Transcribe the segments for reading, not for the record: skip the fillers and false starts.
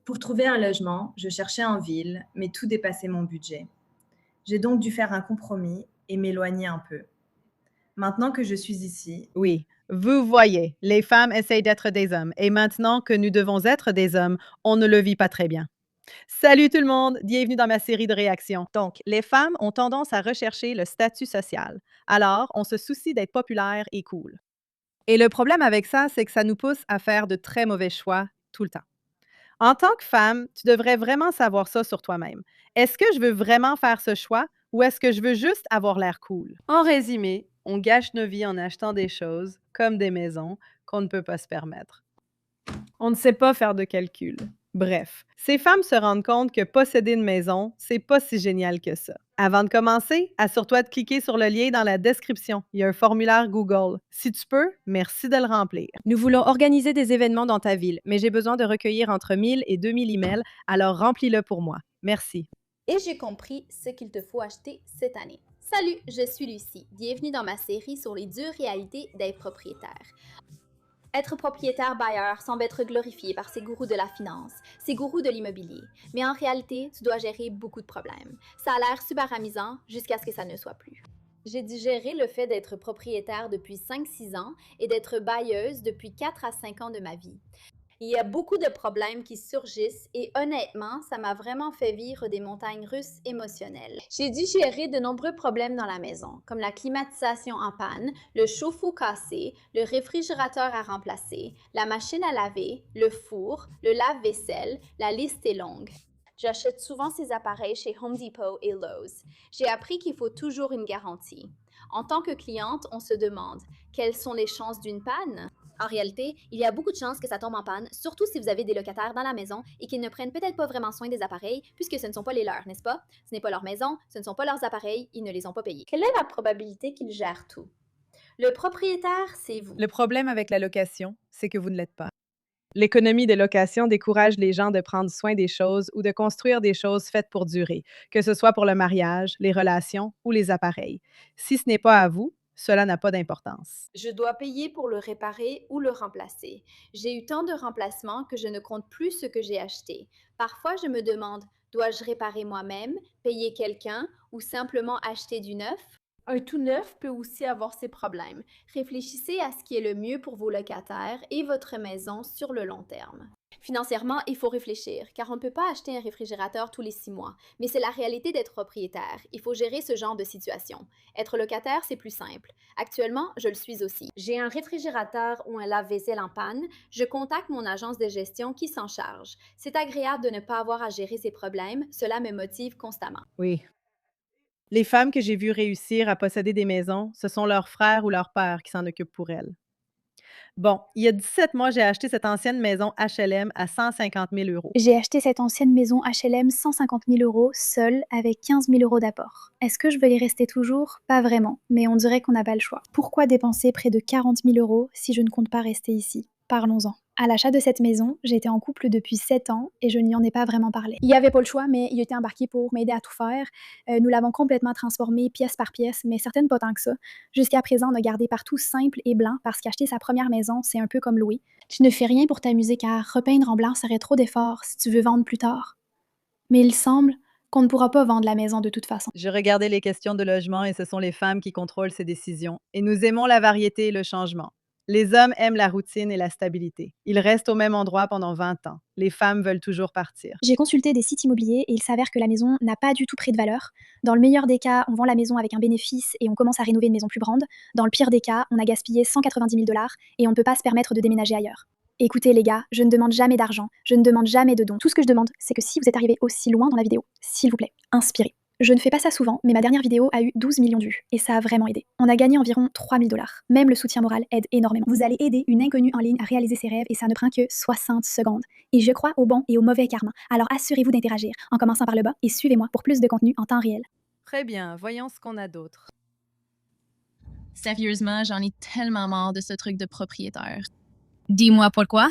Pour trouver un logement, je cherchais en ville, mais tout dépassait mon budget. J'ai donc dû faire un compromis et m'éloigner un peu. Maintenant que je suis ici, Oui, vous voyez, les femmes essayent d'être des hommes et maintenant que nous devons être des hommes, on ne le vit pas très bien. Salut tout le monde, bienvenue dans ma série de réactions. Donc, les femmes ont tendance à rechercher le statut social. Alors, on se soucie d'être populaire et cool. Et le problème avec ça, c'est que ça nous pousse à faire de très mauvais choix tout le temps. En tant que femme, tu devrais vraiment savoir ça sur toi-même. Est-ce que je veux vraiment faire ce choix ou est-ce que je veux juste avoir l'air cool? En résumé, on gâche nos vies en achetant des choses, comme des maisons, qu'on ne peut pas se permettre. On ne sait pas faire de calcul. Bref, ces femmes se rendent compte que posséder une maison, c'est pas si génial que ça. Avant de commencer, assure-toi de cliquer sur le lien dans la description. Il y a un formulaire Google. Si tu peux, merci de le remplir. Nous voulons organiser des événements dans ta ville, mais j'ai besoin de recueillir entre 1000 et 2000 emails, alors remplis-le pour moi. Merci. Et j'ai compris ce qu'il te faut acheter cette année. Salut, je suis Lucie. Bienvenue dans ma série sur les dures réalités d'être propriétaire. Être propriétaire bailleur semble être glorifié par ces gourous de la finance, ces gourous de l'immobilier. Mais en réalité, tu dois gérer beaucoup de problèmes. Ça a l'air super amusant jusqu'à ce que ça ne soit plus. J'ai digéré le fait d'être propriétaire depuis 5-6 ans et d'être bailleuse depuis 4 à 5 ans de ma vie. Il y a beaucoup de problèmes qui surgissent et honnêtement, ça m'a vraiment fait vivre des montagnes russes émotionnelles. J'ai dû gérer de nombreux problèmes dans la maison, comme la climatisation en panne, le chauffe-eau cassé, le réfrigérateur à remplacer, la machine à laver, le four, le lave-vaisselle, la liste est longue. J'achète souvent ces appareils chez Home Depot et Lowe's. J'ai appris qu'il faut toujours une garantie. En tant que cliente, on se demande, quelles sont les chances d'une panne? En réalité, il y a beaucoup de chances que ça tombe en panne, surtout si vous avez des locataires dans la maison et qu'ils ne prennent peut-être pas vraiment soin des appareils, puisque ce ne sont pas les leurs, n'est-ce pas? Ce n'est pas leur maison, ce ne sont pas leurs appareils, ils ne les ont pas payés. Quelle est la probabilité qu'ils gèrent tout? Le propriétaire, c'est vous. Le problème avec la location, c'est que vous ne l'êtes pas. L'économie des locations décourage les gens de prendre soin des choses ou de construire des choses faites pour durer, que ce soit pour le mariage, les relations ou les appareils. Si ce n'est pas à vous, cela n'a pas d'importance. Je dois payer pour le réparer ou le remplacer. J'ai eu tant de remplacements que je ne compte plus ce que j'ai acheté. Parfois, je me demande, dois-je réparer moi-même, payer quelqu'un ou simplement acheter du neuf? Un tout neuf peut aussi avoir ses problèmes. Réfléchissez à ce qui est le mieux pour vos locataires et votre maison sur le long terme. Financièrement, il faut réfléchir, car on ne peut pas acheter un réfrigérateur tous les 6 mois. Mais c'est la réalité d'être propriétaire. Il faut gérer ce genre de situation. Être locataire, c'est plus simple. Actuellement, je le suis aussi. J'ai un réfrigérateur ou un lave-vaisselle en panne. Je contacte mon agence de gestion qui s'en charge. C'est agréable de ne pas avoir à gérer ces problèmes. Cela me motive constamment. Oui. Les femmes que j'ai vues réussir à posséder des maisons, ce sont leurs frères ou leurs pères qui s'en occupent pour elles. Bon, il y a 17 mois, j'ai acheté cette ancienne maison HLM à 150 000 euros. J'ai acheté cette ancienne maison HLM 150 000 euros, seule, avec 15 000 euros d'apport. Est-ce que je veux y rester toujours? Pas vraiment, mais on dirait qu'on n'a pas le choix. Pourquoi dépenser près de 40 000 euros si je ne compte pas rester ici? Parlons-en. À l'achat de cette maison, j'étais en couple depuis 7 ans et je n'y en ai pas vraiment parlé. Il n'y avait pas le choix, mais il était embarqué pour m'aider à tout faire. Nous l'avons complètement transformé pièce par pièce, mais certaines pas tant que ça. Jusqu'à présent, on a gardé partout simple et blanc parce qu'acheter sa première maison, c'est un peu comme louer. Tu ne fais rien pour t'amuser car repeindre en blanc serait trop d'efforts si tu veux vendre plus tard. Mais il semble qu'on ne pourra pas vendre la maison de toute façon. Je regardais les questions de logement et ce sont les femmes qui contrôlent ces décisions. Et nous aimons la variété et le changement. Les hommes aiment la routine et la stabilité. Ils restent au même endroit pendant 20 ans. Les femmes veulent toujours partir. J'ai consulté des sites immobiliers et il s'avère que la maison n'a pas du tout pris de valeur. Dans le meilleur des cas, on vend la maison avec un bénéfice et on commence à rénover une maison plus grande. Dans le pire des cas, on a gaspillé 190 000 dollars et on ne peut pas se permettre de déménager ailleurs. Écoutez les gars, je ne demande jamais d'argent, je ne demande jamais de dons. Tout ce que je demande, c'est que si vous êtes arrivés aussi loin dans la vidéo, s'il vous plaît, inspirez. Je ne fais pas ça souvent, mais ma dernière vidéo a eu 12 millions de vues, et ça a vraiment aidé. On a gagné environ 3 000 dollars. Même le soutien moral aide énormément. Vous allez aider une inconnue en ligne à réaliser ses rêves, et ça ne prend que 60 secondes. Et je crois au bon et au mauvais karma. Alors assurez-vous d'interagir, en commençant par le bas, et suivez-moi pour plus de contenu en temps réel. Très bien, voyons ce qu'on a d'autre. Sérieusement, j'en ai tellement marre de ce truc de propriétaire. Dis-moi pourquoi?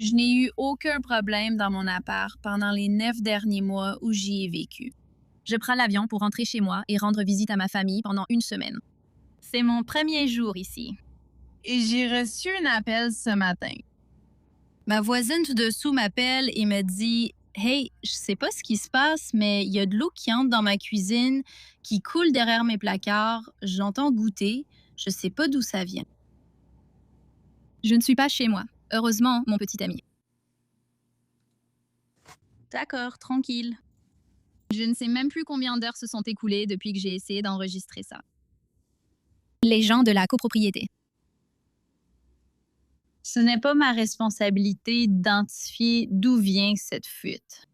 Je n'ai eu aucun problème dans mon appart pendant les 9 derniers mois où j'y ai vécu. Je prends l'avion pour rentrer chez moi et rendre visite à ma famille pendant une semaine. C'est mon premier jour ici. Et j'ai reçu un appel ce matin. Ma voisine tout dessous m'appelle et me dit Hey, je sais pas ce qui se passe, mais il y a de l'eau qui entre dans ma cuisine, qui coule derrière mes placards, j'entends goûter, je sais pas d'où ça vient. Je ne suis pas chez moi. Heureusement, mon petit ami. D'accord, tranquille. Je ne sais même plus combien d'heures se sont écoulées depuis que j'ai essayé d'enregistrer ça. Les gens de la copropriété. Ce n'est pas ma responsabilité d'identifier d'où vient cette fuite.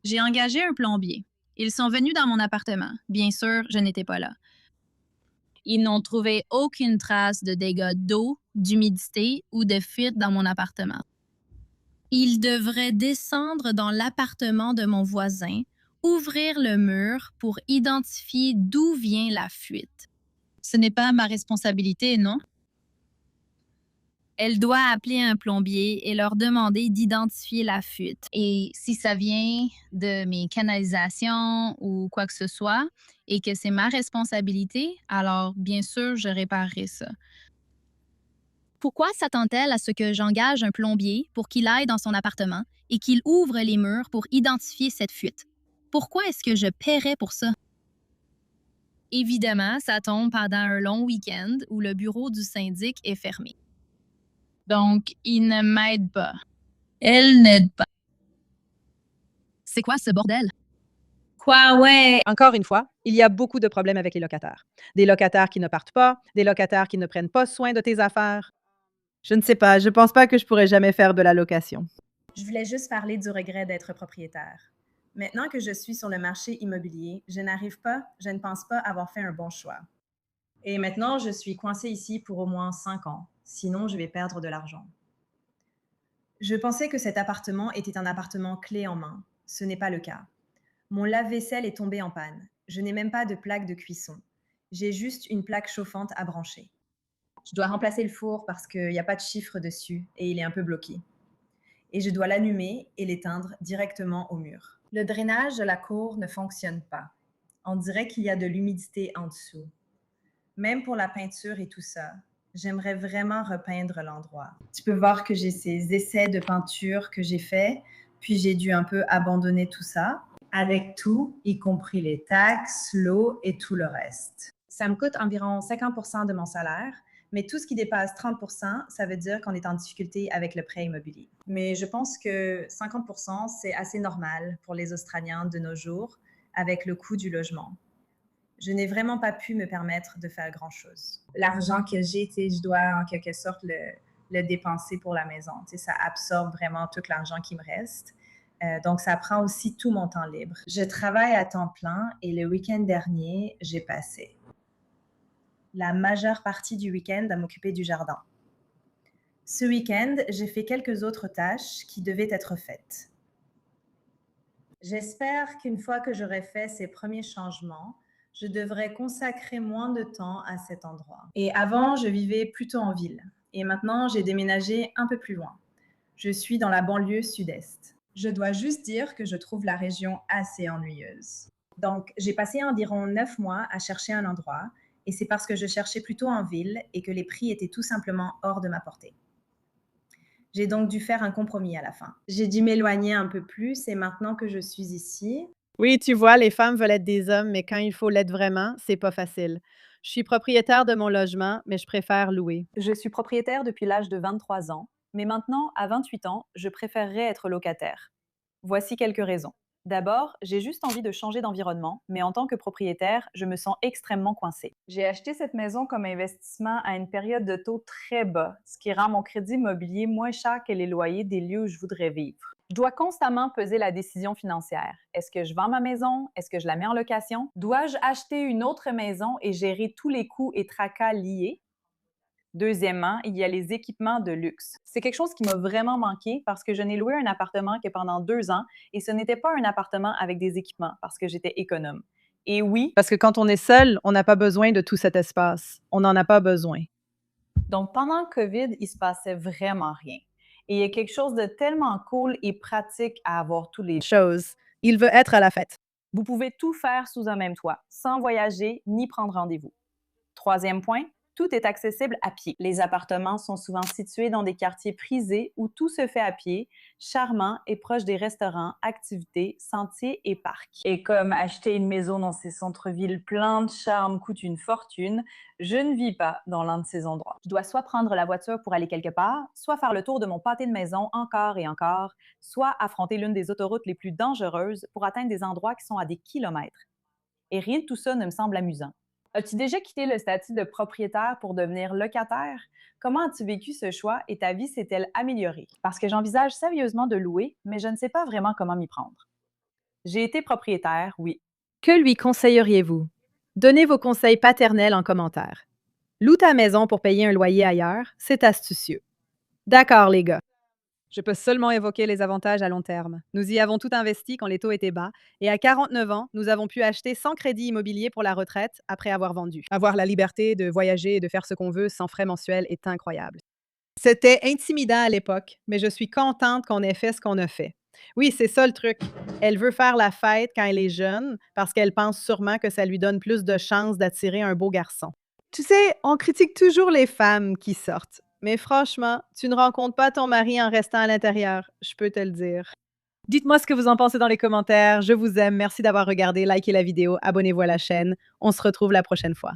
J'ai engagé un plombier. Ils sont venus dans mon appartement. Bien sûr, je n'étais pas là. Ils n'ont trouvé aucune trace de dégâts d'eau, d'humidité ou de fuite dans mon appartement. Ils devraient descendre dans l'appartement de mon voisin, ouvrir le mur pour identifier d'où vient la fuite. Ce n'est pas ma responsabilité, non? Elle doit appeler un plombier et leur demander d'identifier la fuite. Et si ça vient de mes canalisations ou quoi que ce soit, et que c'est ma responsabilité, alors bien sûr, je réparerai ça. Pourquoi s'attend-elle à ce que j'engage un plombier pour qu'il aille dans son appartement et qu'il ouvre les murs pour identifier cette fuite? Pourquoi est-ce que je paierais pour ça? Évidemment, ça tombe pendant un long week-end où le bureau du syndic est fermé. Donc, il ne m'aide pas. Elle n'aide pas. C'est quoi ce bordel? Quoi, ouais? Encore une fois, il y a beaucoup de problèmes avec les locataires. Des locataires qui ne partent pas, des locataires qui ne prennent pas soin de tes affaires. Je ne sais pas, je pense pas que je pourrais jamais faire de la location. Je voulais juste parler du regret d'être propriétaire. Maintenant que je suis sur le marché immobilier, je ne pense pas avoir fait un bon choix. Et maintenant, je suis coincée ici pour au moins 5 ans. Sinon, je vais perdre de l'argent. Je pensais que cet appartement était un appartement clé en main. Ce n'est pas le cas. Mon lave-vaisselle est tombé en panne. Je n'ai même pas de plaque de cuisson. J'ai juste une plaque chauffante à brancher. Je dois remplacer le four parce qu'il n'y a pas de chiffre dessus et il est un peu bloqué. Et je dois l'allumer et l'éteindre directement au mur. Le drainage de la cour ne fonctionne pas. On dirait qu'il y a de l'humidité en dessous. Même pour la peinture et tout ça, j'aimerais vraiment repeindre l'endroit. Tu peux voir que j'ai ces essais de peinture que j'ai faits, puis j'ai dû un peu abandonner tout ça, avec tout, y compris les taxes, l'eau et tout le reste. Ça me coûte environ 50% de mon salaire, mais tout ce qui dépasse 30%, ça veut dire qu'on est en difficulté avec le prêt immobilier. Mais je pense que 50%, c'est assez normal pour les Australiens de nos jours, avec le coût du logement. Je n'ai vraiment pas pu me permettre de faire grand-chose. L'argent que j'ai, je dois en quelque sorte le dépenser pour la maison. Ça absorbe vraiment tout l'argent qui me reste. Donc, ça prend aussi tout mon temps libre. Je travaille à temps plein et le week-end dernier, j'ai passé la majeure partie du week-end à m'occuper du jardin. Ce week-end, j'ai fait quelques autres tâches qui devaient être faites. J'espère qu'une fois que j'aurai fait ces premiers changements, je devrais consacrer moins de temps à cet endroit. Et avant, je vivais plutôt en ville. Et maintenant, j'ai déménagé un peu plus loin. Je suis dans la banlieue sud-est. Je dois juste dire que je trouve la région assez ennuyeuse. Donc, j'ai passé environ 9 mois à chercher un endroit, et c'est parce que je cherchais plutôt en ville et que les prix étaient tout simplement hors de ma portée. J'ai donc dû faire un compromis à la fin. J'ai dû m'éloigner un peu plus et maintenant que je suis ici, Oui, tu vois, les femmes veulent être des hommes, mais quand il faut l'être vraiment, c'est pas facile. Je suis propriétaire de mon logement, mais je préfère louer. Je suis propriétaire depuis l'âge de 23 ans, mais maintenant, à 28 ans, je préférerais être locataire. Voici quelques raisons. D'abord, j'ai juste envie de changer d'environnement, mais en tant que propriétaire, je me sens extrêmement coincée. J'ai acheté cette maison comme investissement à une période de taux très bas, ce qui rend mon crédit immobilier moins cher que les loyers des lieux où je voudrais vivre. Je dois constamment peser la décision financière. Est-ce que je vends ma maison? Est-ce que je la mets en location? Dois-je acheter une autre maison et gérer tous les coûts et tracas liés? Deuxièmement, il y a les équipements de luxe. C'est quelque chose qui m'a vraiment manqué parce que je n'ai loué un appartement que pendant 2 ans et ce n'était pas un appartement avec des équipements parce que j'étais économe. Et oui, Parce que quand on est seul, on n'a pas besoin de tout cet espace. On n'en a pas besoin. donc pendant le COVID, il se passait vraiment rien. Et il y a quelque chose de tellement cool et pratique à avoir tous les jours. Chose. Il veut être à la fête. Vous pouvez tout faire sous un même toit, sans voyager ni prendre rendez-vous. Troisième point, Tout est accessible à pied. Les appartements sont souvent situés dans des quartiers prisés où tout se fait à pied, charmant et proche des restaurants, activités, sentiers et parcs. Et comme acheter une maison dans ces centres-villes pleins de charme coûte une fortune, je ne vis pas dans l'un de ces endroits. Je dois soit prendre la voiture pour aller quelque part, soit faire le tour de mon pâté de maison encore et encore, soit affronter l'une des autoroutes les plus dangereuses pour atteindre des endroits qui sont à des kilomètres. Et rien de tout ça ne me semble amusant. As-tu déjà quitté le statut de propriétaire pour devenir locataire? Comment as-tu vécu ce choix et ta vie s'est-elle améliorée? Parce que j'envisage sérieusement de louer, mais je ne sais pas vraiment comment m'y prendre. J'ai été propriétaire, oui. Que lui conseilleriez-vous? Donnez vos conseils paternels en commentaire. Loue ta maison pour payer un loyer ailleurs, c'est astucieux. D'accord, les gars. Je peux seulement évoquer les avantages à long terme. Nous y avons tout investi quand les taux étaient bas et à 49 ans, nous avons pu acheter sans crédit immobilier pour la retraite après avoir vendu. Avoir la liberté de voyager et de faire ce qu'on veut sans frais mensuels est incroyable. C'était intimidant à l'époque, mais je suis contente qu'on ait fait ce qu'on a fait. Oui, c'est ça le truc. Elle veut faire la fête quand elle est jeune parce qu'elle pense sûrement que ça lui donne plus de chances d'attirer un beau garçon. Tu sais, on critique toujours les femmes qui sortent. Mais franchement, tu ne rencontres pas ton mari en restant à l'intérieur, je peux te le dire. Dites-moi ce que vous en pensez dans les commentaires. Je vous aime. Merci d'avoir regardé. Likez la vidéo. Abonnez-vous à la chaîne. On se retrouve la prochaine fois.